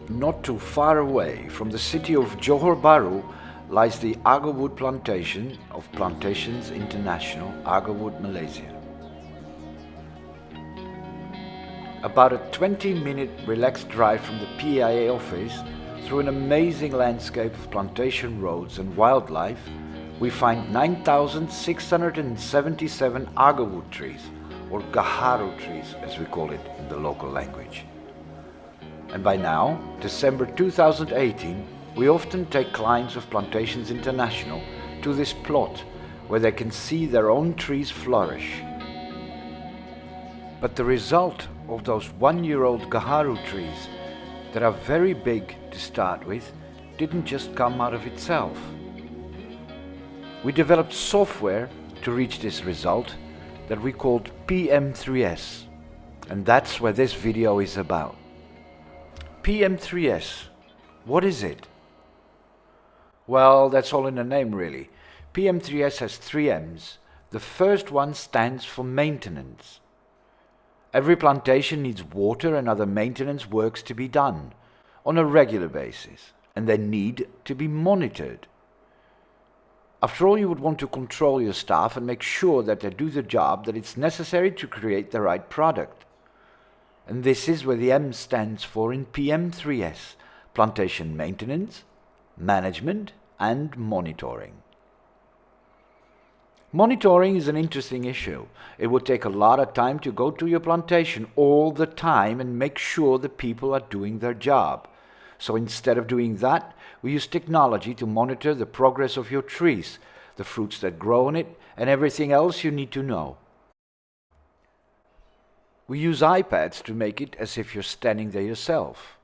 Not too far away from the city of Johor Bahru lies the agarwood plantation of Plantations International, Agarwood, Malaysia. About a 20-minute relaxed drive from the PIA office through an amazing landscape of plantation roads and wildlife, we find 9,677 agarwood trees, or gaharu trees as we call it in the local language. And by now, December 2018, we often take clients of Plantations International to this plot where they can see their own trees flourish. But the result of those one-year-old gaharu trees that are very big to start with didn't just come out of itself. We developed software to reach this result that we called PM3S, and that's what this video is about. PM3S, what is it? Well, that's all in the name really. PM3S has 3 M's. The first one stands for maintenance. Every plantation needs water and other maintenance works to be done on a regular basis, and they need to be monitored. After all, you would want to control your staff and make sure that they do the job that it's necessary to create the right product. And this is where the M stands for in PM3S, Plantation Maintenance, Management and Monitoring. Monitoring is an interesting issue. It would take a lot of time to go to your plantation all the time and make sure the people are doing their job. So instead of doing that, we use technology to monitor the progress of your trees, the fruits that grow on it, and everything else you need to know. We use iPads to make it as if you're standing there yourself.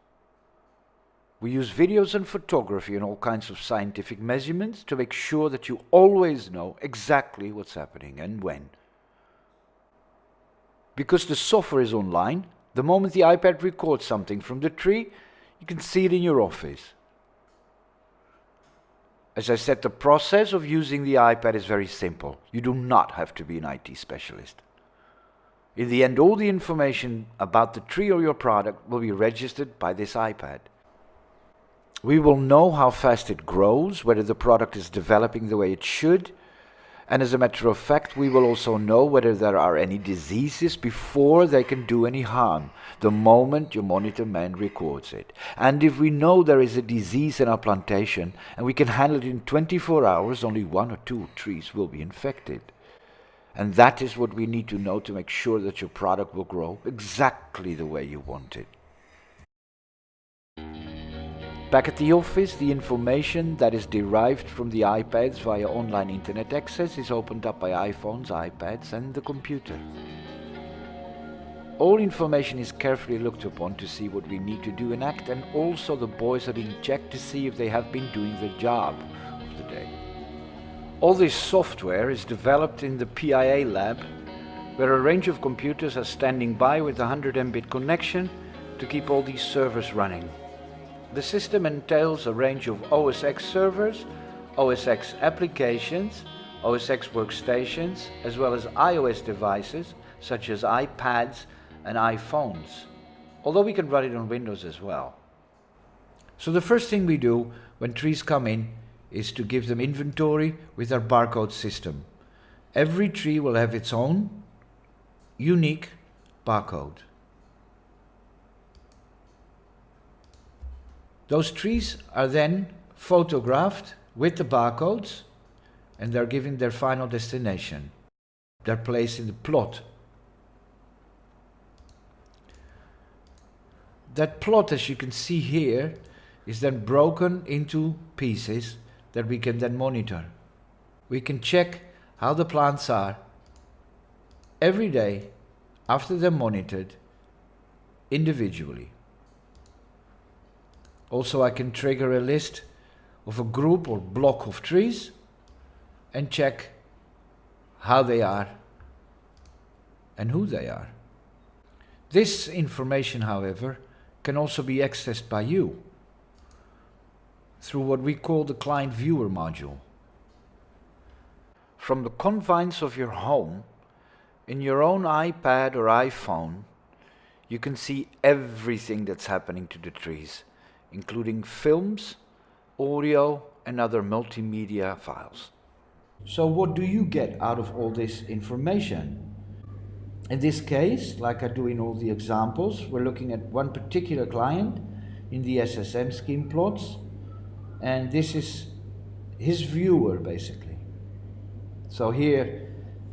We use videos and photography and all kinds of scientific measurements to make sure that you always know exactly what's happening and when. Because the software is online, the moment the iPad records something from the tree, you can see it in your office. As I said, the process of using the iPad is very simple. You do not have to be an IT specialist. In the end, all the information about the tree or your product will be registered by this iPad. We will know how fast it grows, whether the product is developing the way it should, and as a matter of fact, we will also know whether there are any diseases before they can do any harm, the moment your monitor man records it. And if we know there is a disease in our plantation and we can handle it in 24 hours, only 1 or 2 trees will be infected. And that is what we need to know to make sure that your product will grow exactly the way you want it. Back at the office, the information that is derived from the iPads via online internet access is opened up by iPhones, iPads and the computer. All information is carefully looked upon to see what we need to do and act, and also the boys are being checked to see if they have been doing the job of the day. All this software is developed in the PIA lab, where a range of computers are standing by with a 100 Mbit connection to keep all these servers running. The system entails a range of OS X servers, OS X applications, OS X workstations, as well as iOS devices such as iPads and iPhones, although we can run it on Windows as well. So the first thing we do when trees come in is to give them inventory with our barcode system. Every tree will have its own unique barcode. Those trees are then photographed with the barcodes and they're given their final destination. They're placed in the plot. That plot, as you can see here, is then broken into pieces that we can then monitor. We can check how the plants are every day after they're monitored individually. Also, I can trigger a list of a group or block of trees and check how they are and who they are. This information, however, can also be accessed by you through what we call the Client Viewer module. From the confines of your home, in your own iPad or iPhone, you can see everything that's happening to the trees. including films, audio, and other multimedia files. So what do you get out of all this information? In this case, like I do in all the examples, we're looking at one particular client in the SSM scheme plots, and this is his viewer basically. So here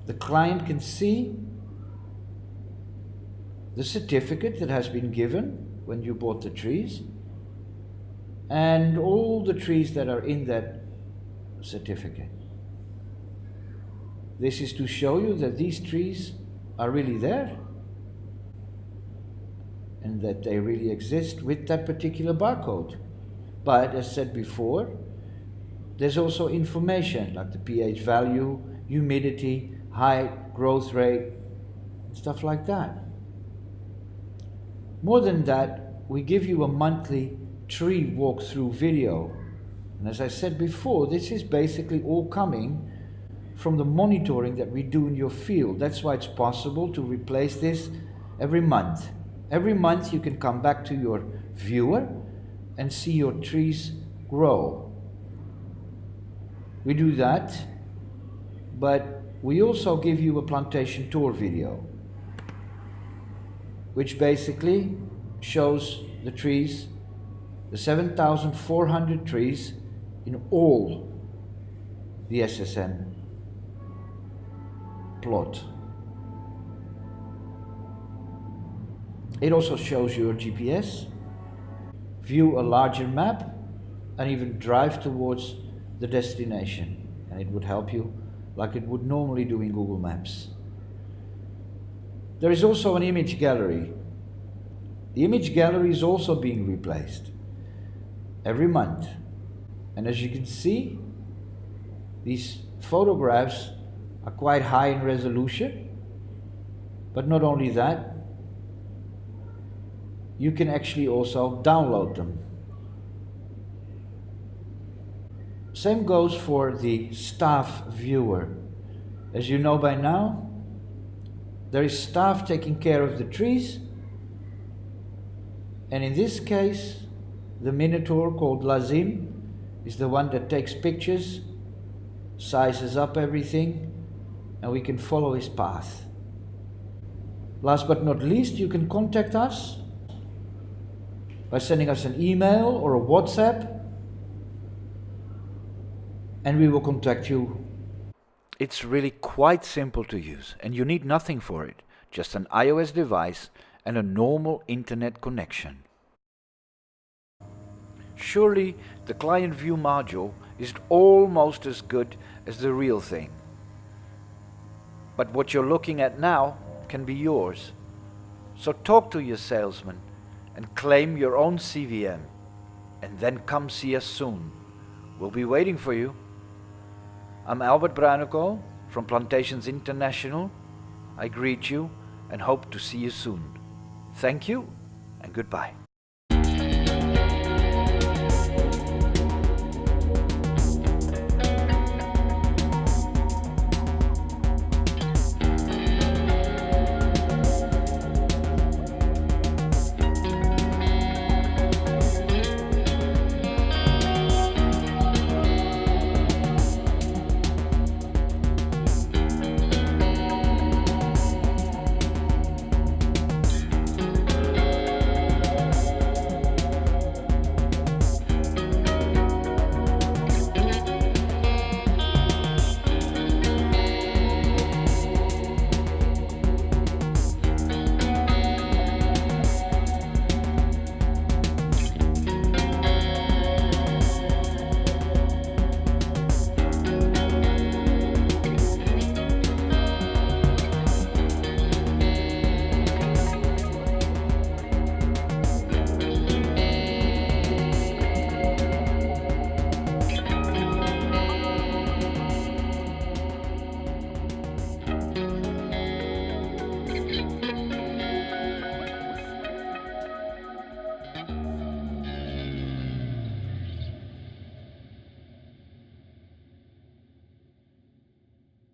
the client can see the certificate that has been given when you bought the trees and all the trees that are in that certificate. This is to show you that these trees are really there and that they really exist with that particular barcode. But as said before, there's also information like the pH value, humidity, height, growth rate, stuff like that. More than that, we give you a monthly tree walkthrough video. And as I said before, this is basically all coming from the monitoring that we do in your field. That's why it's possible to replace this every month. Every month you can come back to your viewer and see your trees grow. We do that, but we also give you a plantation tour video, which basically shows the trees, the 7,400 trees in all the SSM plot. It also shows your GPS, view a larger map, and even drive towards the destination. And it would help you like it would normally do in Google Maps. There is also an image gallery. The image gallery is also being replaced every month. And as you can see, these photographs are quite high in resolution. But not only that, you can actually also download them. Same goes for the staff viewer. As you know by now, there is staff taking care of the trees, and in this case, the Minotaur called Lazim is the one that takes pictures, sizes up everything, and we can follow his path. Last but not least, you can contact us by sending us an email or a WhatsApp, and we will contact you. It's really quite simple to use, and you need nothing for it, just an iOS device and a normal internet connection. Surely the client view module is almost as good as the real thing. But what you're looking at now can be yours. So talk to your salesman and claim your own CVM, and then come see us soon. We'll be waiting for you. I'm Albert Bruinekool from Plantations International. I greet you and hope to see you soon. Thank you and goodbye.